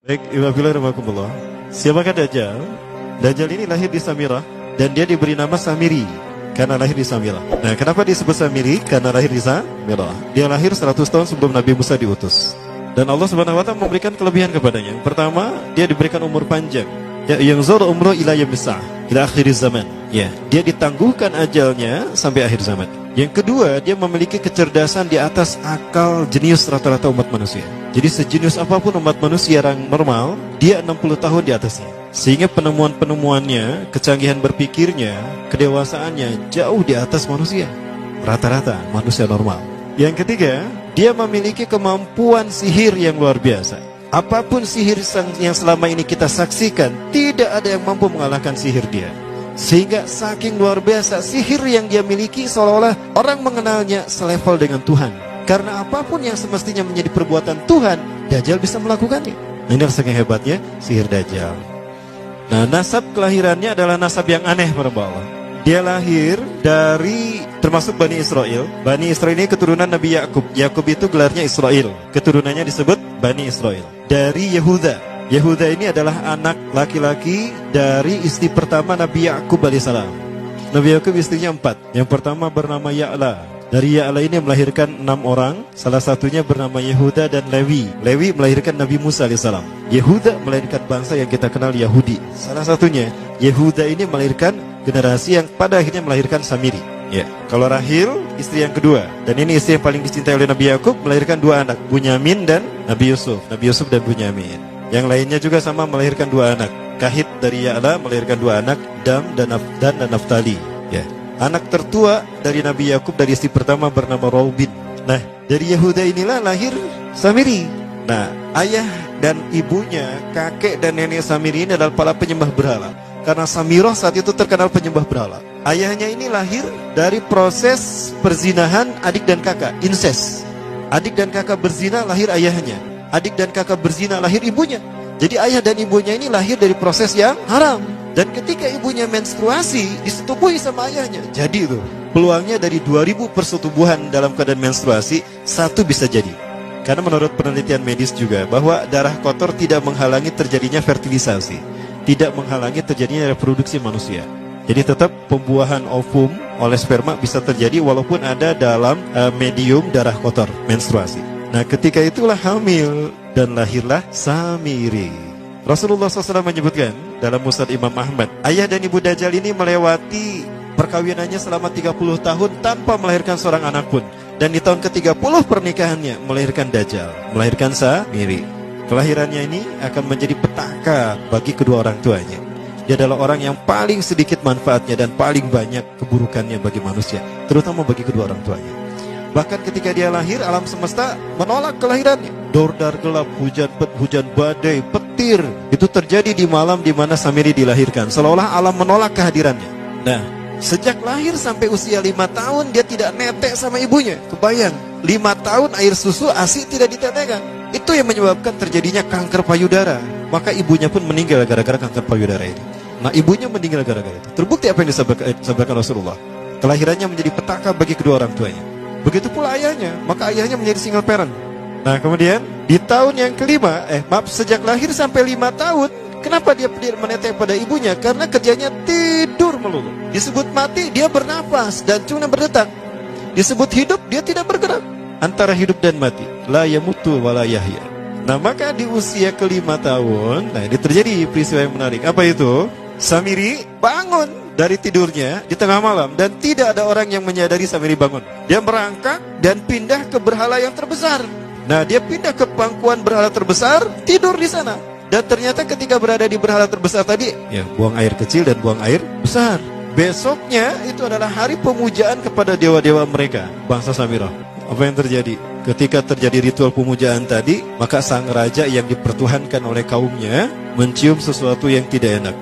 Baik, Bismillahirrahmanirrahim. Siapakah Dajjal? Dajjal ini lahir di Samirah dan dia diberi nama Samiri karena lahir di Samirah. Nah, kenapa disebut Samiri? Karena lahir di Samirah. Dia lahir 100 tahun sebelum Nabi Musa diutus. Dan Allah Subhanahu wa taala memberikan kelebihan kepadanya. Pertama, dia diberikan umur panjang. Ya, yang zur umru ila yamsa ila akhir zaman. Ya, dia ditangguhkan ajalnya sampai akhir zaman. Yang kedua, dia memiliki kecerdasan di atas akal jenius rata-rata umat manusia. Jadi sejenius apapun umat manusia yang normal, dia 60 tahun di atasnya. Sehingga penemuan-penemuannya, kecanggihan berpikirnya, kedewasaannya jauh di atas manusia. Rata-rata manusia normal. Yang ketiga, dia memiliki kemampuan sihir yang luar biasa. Apapun sihir yang selama ini kita saksikan, tidak ada yang mampu mengalahkan sihir dia. Sehingga saking luar biasa sihir yang dia miliki, seolah-olah orang mengenalnya selevel dengan Tuhan. Karena apapun yang semestinya menjadi perbuatan Tuhan, Dajjal bisa melakukannya. Nah, ini saking hebatnya sihir Dajjal. Nah, nasab kelahirannya adalah nasab yang aneh para Allah. Dia lahir dari termasuk Bani Israel. Bani Israel ini keturunan Nabi Yakub. Yakub itu gelarnya Israel. Keturunannya disebut Bani Israel. Dari Yehuda. Yehuda ini adalah anak laki-laki dari istri pertama Nabi Yakub alaihissalam. Nabi Yakub istrinya 4. Yang pertama bernama Ya'la. Dari Ya'la ini melahirkan 6 orang. Salah satunya bernama Yehuda dan Lewi. Lewi melahirkan Nabi Musa alaihissalam. Yehuda melahirkan bangsa yang kita kenal Yahudi. Salah satunya Yehuda ini melahirkan generasi yang pada akhirnya melahirkan Samiri. Ya, kalau Rahil istri yang kedua, dan ini istri yang paling dicintai oleh Nabi Yakub, melahirkan 2 anak, Bunyamin dan Nabi Yusuf. Nabi Yusuf dan Bunyamin. Yang lainnya juga sama melahirkan 2 anak. Kahit dari Ya'la melahirkan 2 anak, Dam dan Naftali. Ya. Anak tertua dari Nabi Yakub dari istri pertama bernama Raubin. Nah, dari Yehuda inilah lahir Samiri. Nah, ayah dan ibunya, kakek dan nenek Samiri ini adalah para penyembah berhala. Karena Samirah saat itu terkenal penyembah berhala. Ayahnya ini lahir dari proses perzinahan adik dan kakak, incest. Adik dan kakak berzina, lahir ayahnya. Adik dan kakak berzina, lahir ibunya. Jadi ayah dan ibunya ini lahir dari proses yang haram. Dan ketika ibunya menstruasi, disetubuhi sama ayahnya. Jadi itu, peluangnya dari 2000 persetubuhan dalam keadaan menstruasi, 1 bisa jadi. Karena menurut penelitian medis juga, bahwa darah kotor tidak menghalangi terjadinya fertilisasi. Tidak menghalangi terjadinya reproduksi manusia. Jadi tetap pembuahan ovum oleh sperma bisa terjadi walaupun ada dalam medium darah kotor, menstruasi. Nah, ketika itulah hamil dan lahirlah Samiri. Rasulullah SAW menyebutkan dalam Musnad Imam Ahmad, ayah dan ibu Dajjal ini melewati perkawinannya selama 30 tahun tanpa melahirkan seorang anak pun. Dan di tahun ke-30 pernikahannya melahirkan Dajjal, melahirkan Samiri. Kelahirannya ini akan menjadi petaka bagi kedua orang tuanya. Dia adalah orang yang paling sedikit manfaatnya dan paling banyak keburukannya bagi manusia, terutama bagi kedua orang tuanya. Bahkan ketika dia lahir, alam semesta menolak kelahirannya. Dordar gelap, hujan badai, petir. Itu terjadi di malam di mana Samiri dilahirkan. Seolah-olah alam menolak kehadirannya. Nah, sejak lahir sampai usia 5 tahun, dia tidak netek sama ibunya. Kebayang, 5 tahun air susu ASI tidak ditetekkan. Itu yang menyebabkan terjadinya kanker payudara. Maka ibunya pun meninggal gara-gara kanker payudara ini. Nah, ibunya meninggal gara-gara itu. Terbukti apa yang disampaikan Rasulullah. Kelahirannya menjadi petaka bagi kedua orang tuanya. Begitu pula ayahnya, maka ayahnya menjadi single parent. Nah, kemudian di tahun yang kelima, sejak lahir sampai 5 tahun, kenapa dia menetek pada ibunya? Karena kerjanya tidur melulu. Disebut mati, dia bernapas dan cuma berdetak. Disebut hidup, dia tidak bergerak. Antara hidup dan mati, la yamutu wa la yahya. Nah, maka di usia ke-5 tahun, nah ini terjadi peristiwa yang menarik. Apa itu? Samiri bangun dari tidurnya di tengah malam dan tidak ada orang yang menyadari Samiri bangun. Dia merangkak dan pindah ke berhala yang terbesar. Nah, dia pindah ke pangkuan berhala terbesar, tidur di sana. Dan ternyata ketika berada di berhala terbesar tadi, ya buang air kecil dan buang air besar. Besoknya itu adalah hari pemujaan kepada dewa-dewa mereka, bangsa Samirah. Apa yang terjadi? Ketika terjadi ritual pemujaan tadi, maka sang raja yang dipertuhankan oleh kaumnya mencium sesuatu yang tidak enak.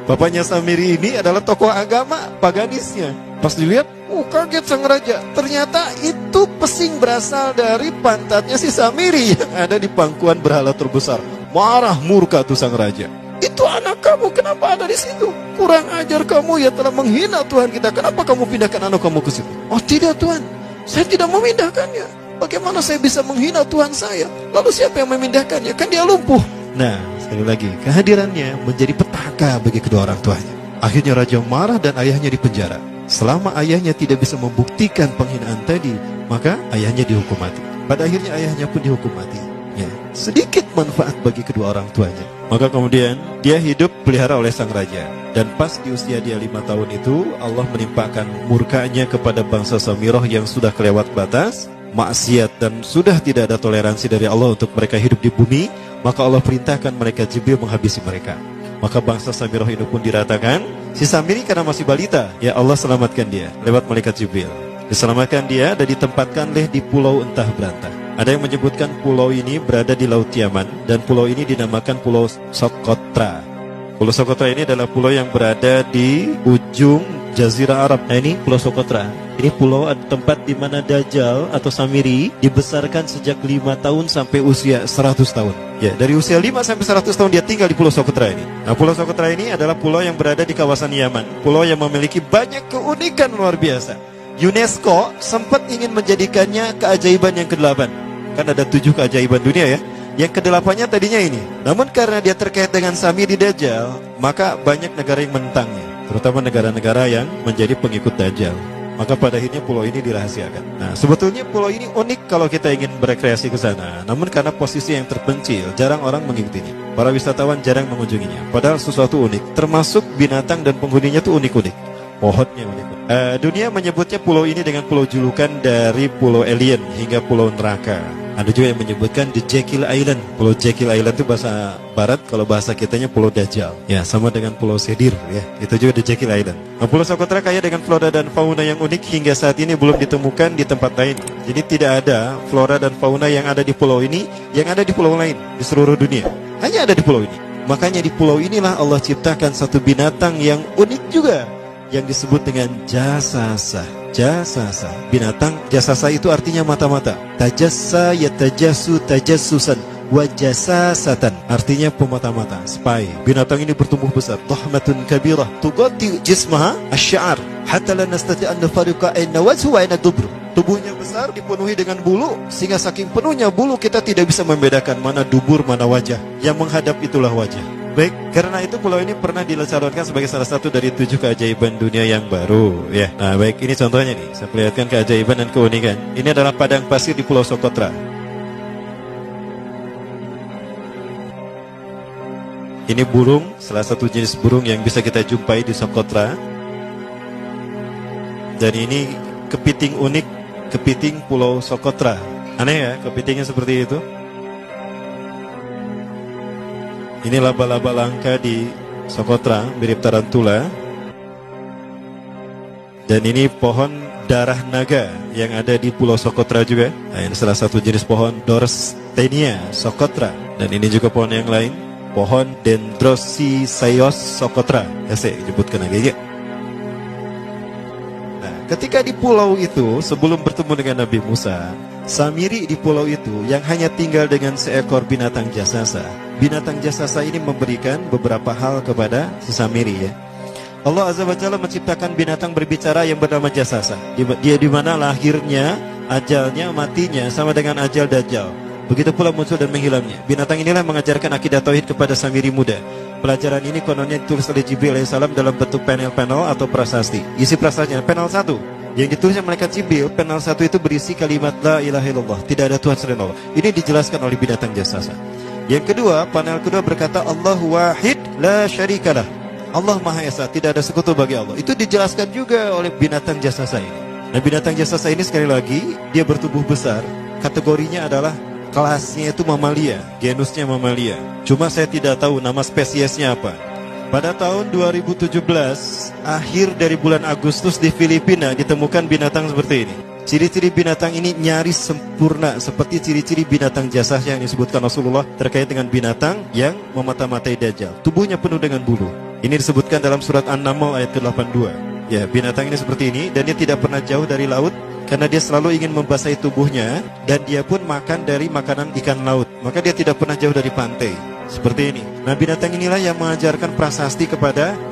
Bapaknya Samiri ini adalah tokoh agama paganisnya. Pas dilihat, kaget sang raja. Ternyata itu pesing berasal dari pantatnya si Samiri yang ada di pangkuan berhala terbesar. Marah murka tuh sang raja. Itu anak kamu, kenapa ada di situ? Kurang ajar kamu, ya telah menghina Tuhan kita. Kenapa kamu pindahkan anak kamu ke situ? Oh tidak Tuhan, saya tidak memindahkannya. Bagaimana saya bisa menghina Tuhan saya? Lalu siapa yang memindahkannya? Kan dia lumpuh. Nah, sekali lagi, kehadirannya menjadi petaka bagi kedua orang tuanya. Akhirnya raja marah dan ayahnya dipenjara. Selama ayahnya tidak bisa membuktikan penghinaan tadi, maka ayahnya dihukum mati. Pada akhirnya ayahnya pun dihukum mati. Ya, sedikit manfaat bagi kedua orang tuanya. Maka kemudian dia hidup pelihara oleh sang raja. Dan pas di usia dia 5 tahun itu, Allah menimpakan murkanya kepada bangsa Samirah yang sudah kelewat batas, maksiat, dan sudah tidak ada toleransi dari Allah untuk mereka hidup di bumi. Maka Allah perintahkan mereka Jibril menghabisi mereka. Maka bangsa Samirah itu pun diratakan. Si Samiri karena masih balita, ya Allah selamatkan dia lewat malaikat Jibril. Diselamatkan dia dan ditempatkanlah di pulau entah berantah. Ada yang menyebutkan pulau ini berada di Laut Yaman, dan pulau ini dinamakan Pulau Socotra. Pulau Socotra ini adalah pulau yang berada di ujung Jazirah Arab. Nah, ini Pulau Socotra. Ini pulau tempat di mana Dajjal atau Samiri dibesarkan sejak 5 tahun sampai usia 100 tahun. Ya, dari usia 5 sampai 100 tahun dia tinggal di Pulau Socotra ini. Nah, Pulau Socotra ini adalah pulau yang berada di kawasan Yaman. Pulau yang memiliki banyak keunikan luar biasa. UNESCO sempat ingin menjadikannya keajaiban yang ke-8. Kan ada 7 keajaiban dunia ya. Yang ke-8-nya tadinya ini. Namun karena dia terkait dengan Samiri Dajjal, maka banyak negara yang menentangnya, terutama negara-negara yang menjadi pengikut Dajjal. Maka pada akhirnya pulau ini dirahasiakan. Nah, sebetulnya pulau ini unik kalau kita ingin berekreasi ke sana. Namun karena posisi yang terpencil, jarang orang mengikutinya. Para wisatawan jarang mengunjunginya. Padahal sesuatu unik, termasuk binatang dan penghuninya tuh unik-unik. Pohonnya unik. Dunia menyebutnya pulau ini dengan pulau julukan dari pulau alien hingga pulau neraka. Ada juga yang menyebutkan The Jekyll Island. Pulau Jekyll Island itu bahasa barat, kalau bahasa kitanya Pulau Dajjal. Ya, sama dengan Pulau Sedir ya. Itu juga The Jekyll Island. Nah, Pulau Socotra kaya dengan flora dan fauna yang unik hingga saat ini belum ditemukan di tempat lain. Jadi tidak ada flora dan fauna yang ada di pulau ini yang ada di pulau lain di seluruh dunia. Hanya ada di pulau ini. Makanya di pulau inilah Allah ciptakan satu binatang yang unik juga, yang disebut dengan jasasa. Jasasa, binatang jasasa itu artinya mata-mata. Tajassa yatajassu tajassusan wa jasasatan, artinya pemata-mata, spy. Binatang ini bertumbuh besar, dhahmatun kabirah tughatti jismaha asy-sya'r hatta la nastati' an nafariqa ayna wajhu wa ayna dubru. Tubuhnya besar, dipenuhi dengan bulu, sehingga saking penuhnya bulu kita tidak bisa membedakan mana dubur, mana wajah. Yang menghadap itulah wajah. Baik, karena itu pulau ini pernah dilesarkan sebagai salah satu dari 7 keajaiban dunia yang baru ya. Nah, baik, ini contohnya nih. Saya perlihatkan keajaiban dan keunikan. Ini adalah padang pasir di Pulau Socotra. Ini burung, salah satu jenis burung yang bisa kita jumpai di Socotra. Dan ini kepiting unik, kepiting Pulau Socotra. Aneh ya, kepitingnya seperti itu. Ini laba-laba langka di Socotra, mirip tarantula. Dan ini pohon darah naga yang ada di Pulau Socotra juga. Nah, ini salah satu jenis pohon Dorstenia Socotra. Dan ini juga pohon yang lain, pohon Dendrosisaios Socotra. Ya, saya sebutkan lagi ya. Nah, ketika di pulau itu, sebelum bertemu dengan Nabi Musa, Samiri di pulau itu yang hanya tinggal dengan seekor binatang jasasa. Binatang jasasa ini memberikan beberapa hal kepada si Samiri ya. Allah Azza wa Jalla menciptakan binatang berbicara yang bernama jasasa. Dia di mana lahirnya, ajalnya, matinya sama dengan ajal Dajjal. Begitu pula muncul dan menghilangnya. Binatang inilah mengajarkan akidah tauhid kepada Samiri muda. Pelajaran ini kononnya ditulis oleh Jibril alaihissalam dalam bentuk panel-panel atau prasasti. Isi prasastinya panel 1 yang ditulisnya malaikat Jibril, panel 1 itu berisi kalimat la ilaha illallah, tidak ada Tuhan selain Allah. Ini dijelaskan oleh binatang jasasa. Yang kedua, panel kedua berkata Allahu wahid la syarikalah. Allah Maha Esa, tidak ada sekutu bagi Allah. Itu dijelaskan juga oleh binatang jasasa ini. Nah, binatang jasasa ini sekali lagi dia bertubuh besar. Kategorinya adalah kelasnya itu mamalia, genusnya mamalia. Cuma saya tidak tahu nama spesiesnya apa. Pada tahun 2017, akhir dari bulan Agustus di Filipina ditemukan binatang seperti ini. Ciri-ciri binatang ini nyaris sempurna seperti ciri-ciri binatang jasah yang disebutkan Rasulullah terkait dengan binatang yang memata-matai Dajjal. Tubuhnya penuh dengan bulu. Ini disebutkan dalam surat An-Naml ayat ke-82. Ya, binatang ini seperti ini dan dia tidak pernah jauh dari laut karena dia selalu ingin membasahi tubuhnya dan dia pun makan dari makanan ikan laut. Maka dia tidak pernah jauh dari pantai. Seperti ini. Nah, binatang inilah yang mengajarkan prasasti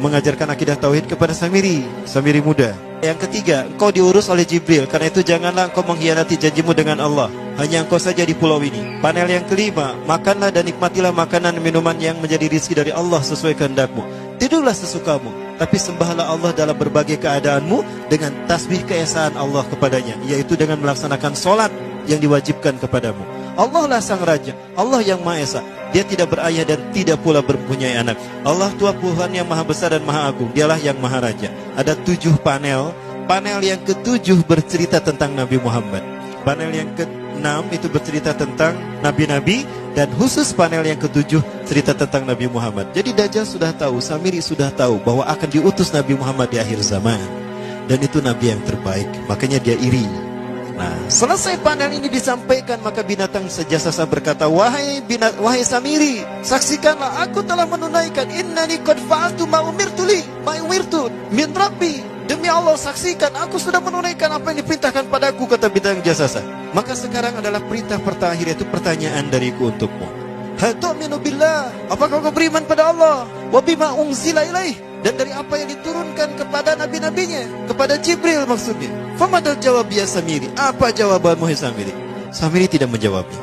mengajarkan akidah tauhid kepada Samiri muda. Yang ketiga, engkau diurus oleh Jibril. Karena itu janganlah engkau mengkhianati janjimu dengan Allah. hanya engkau saja di pulau ini. Panel yang kelima, makanlah dan nikmatilah makanan dan minuman yang menjadi rizki dari Allah sesuai kehendakmu. Tidurlah sesukamu, tapi sembahlah Allah dalam berbagai keadaanmu dengan tasbih keesaan Allah kepadanya, yaitu dengan melaksanakan solat yang diwajibkan kepadamu. Allah lah sang raja, Allah yang Maha Esa. Dia tidak berayah dan tidak pula mempunyai anak. Allah Tuhan Tuhan yang maha besar dan maha agung. Dialah yang maha raja. Ada 7 panel. Panel yang ke-7 bercerita tentang Nabi Muhammad. Panel yang ke-6 itu bercerita tentang nabi-nabi. Dan khusus panel yang ke-7 cerita tentang Nabi Muhammad. Jadi Dajjal sudah tahu, Samiri sudah tahu bahwa akan diutus Nabi Muhammad di akhir zaman. Dan itu Nabi yang terbaik. Makanya dia iri. Nah, selesai panel ini disampaikan, maka binatang sejasasa berkata, wahai Samiri, saksikanlah aku telah menunaikan innani qad fa'altu ma umirtu min rabbi. Demi Allah, saksikan aku sudah menunaikan apa yang diperintahkan padaku, kata binatang jasasa. Maka sekarang adalah perintah terakhir, yaitu pertanyaan dariku untukmu. Hal tu'minu billah, apakah kau beriman pada Allah? Wa bima unzila ilaih, dan dari apa yang diturunkan kepada nabi-nabinya, kepada Jibril maksudnya. Famadal jawab ya Samiri, apa jawabanmu ya Samiri? Samiri tidak menjawabnya.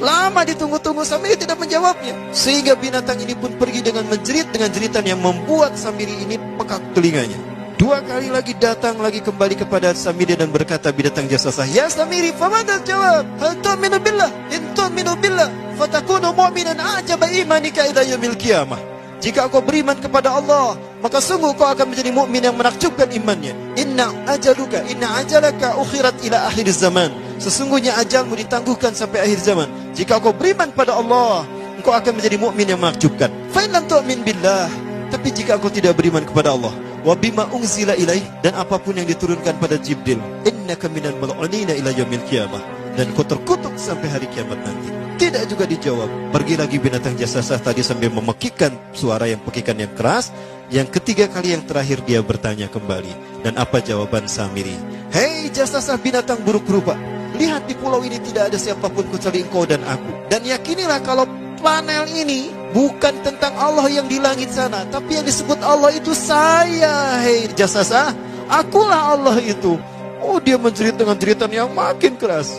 Lama ditunggu-tunggu, Samiri tidak menjawabnya. Sehingga binatang ini pun pergi dengan menjerit, dengan jeritan yang membuat Samiri ini pekak telinganya. 2 kali lagi datang lagi kembali kepada Samiri dan berkata binatang jasasa, ya Samiri, famadal jawab? Hal tu'minu billah, in tu'minu billah fatakunu mu'minan a'jaba imanika ila yaumil qiyamah. Jika kau beriman kepada Allah, maka sungguh kau akan menjadi mukmin yang menakjubkan imannya. Inna ajalaka ukhirat ila akhir zaman. Sesungguhnya ajalmu ditangguhkan sampai akhir zaman. Jika kau beriman pada Allah, engkau akan menjadi mukmin yang menakjubkan. Fa in lam tu'min billah, tapi jika kau tidak beriman kepada Allah, wa bima unzila ilaih, dan apapun yang diturunkan pada Jibril, innaka minal mal'unina ila yaumil qiyamah, dan kau terkutuk sampai hari kiamat nanti. Tidak juga dijawab. Pergi lagi binatang jasasa tadi sambil memekikkan suara yang pekikan yang keras. Yang ketiga kali yang terakhir dia bertanya kembali. Dan apa jawaban Samiri? Hei jasasa binatang buruk rupa, lihat di pulau ini tidak ada siapapun kecuali engkau dan aku. Dan yakinilah kalau panel ini bukan tentang Allah yang di langit sana, tapi yang disebut Allah itu saya. Hei jasasa, akulah Allah itu. Oh, dia menjerit dengan jeritan yang makin keras.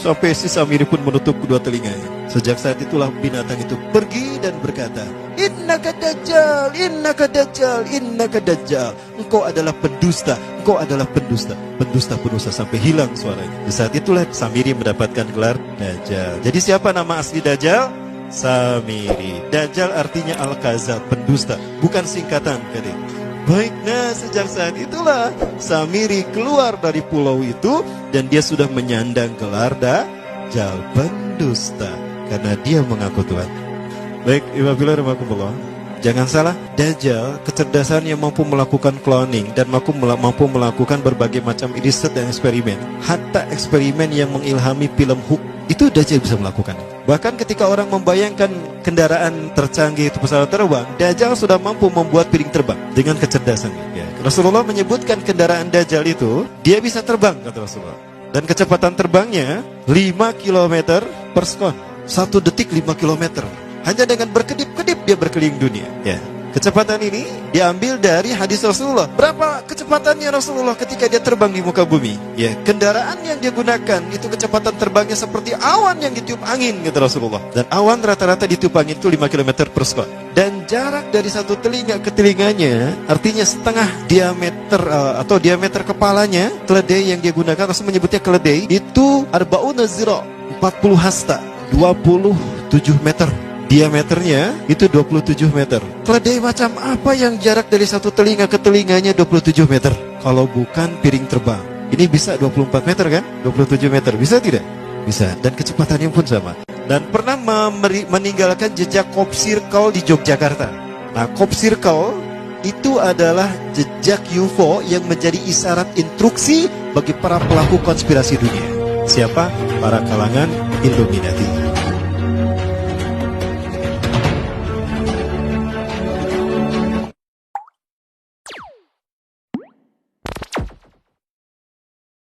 Sampai si Samiri pun menutup kedua telinganya. Sejak saat itulah binatang itu pergi dan berkata, Innaka dajjal, innaka dajjal, innaka dajjal. Engkau adalah pendusta, engkau adalah pendusta. Pendusta sampai hilang suaranya. Di saat itulah Samiri mendapatkan gelar Dajjal. Jadi siapa nama asli Dajjal? Samiri. Dajjal artinya Al-Kazab, pendusta, bukan singkatan. Baik, nah sejak saat itulah Samiri keluar dari pulau itu dan dia sudah menyandang gelar Dajjal, pendusta, karena dia mengaku Tuhan. Baik, Ibadillah, jangan salah, Dajjal kecerdasan yang mampu melakukan cloning dan mampu melakukan berbagai macam riset dan eksperimen. Hatta eksperimen yang mengilhami film Hook itu Dajjal bisa melakukan. Bahkan ketika orang membayangkan kendaraan tercanggih itu pesawat terbang, Dajjal sudah mampu membuat piring terbang dengan kecerdasannya. Ya. Rasulullah menyebutkan kendaraan Dajjal itu dia bisa terbang, kata Rasulullah. Dan kecepatan terbangnya 5 km per sekon. 1 detik 5 km. Hanya dengan berkedip-kedip dia berkeliling dunia. Ya. Kecepatan ini diambil dari hadis Rasulullah. Berapa kecepatannya Rasulullah ketika dia terbang di muka bumi? Ya, kendaraan yang dia gunakan itu kecepatan terbangnya seperti awan yang ditiup angin, kata Rasulullah. Dan awan rata-rata ditiup angin itu 5 km per sekon. Dan jarak dari satu telinga ke telinganya, artinya setengah diameter atau diameter kepalanya, keledai yang dia gunakan, Rasul menyebutnya keledai, itu arba'una zira, 40 hasta, 27 meter. Diameternya itu 27 meter. Keledai macam apa yang jarak dari satu telinga ke telinganya 27 meter? Kalau bukan piring terbang. Ini bisa 24 meter kan? 27 meter, bisa tidak? Bisa, dan kecepatannya pun sama. Dan pernah meninggalkan jejak Cop Circle di Yogyakarta. Nah, Cop Circle itu adalah jejak UFO yang menjadi isyarat instruksi bagi para pelaku konspirasi dunia. Siapa? Para kalangan Illuminati.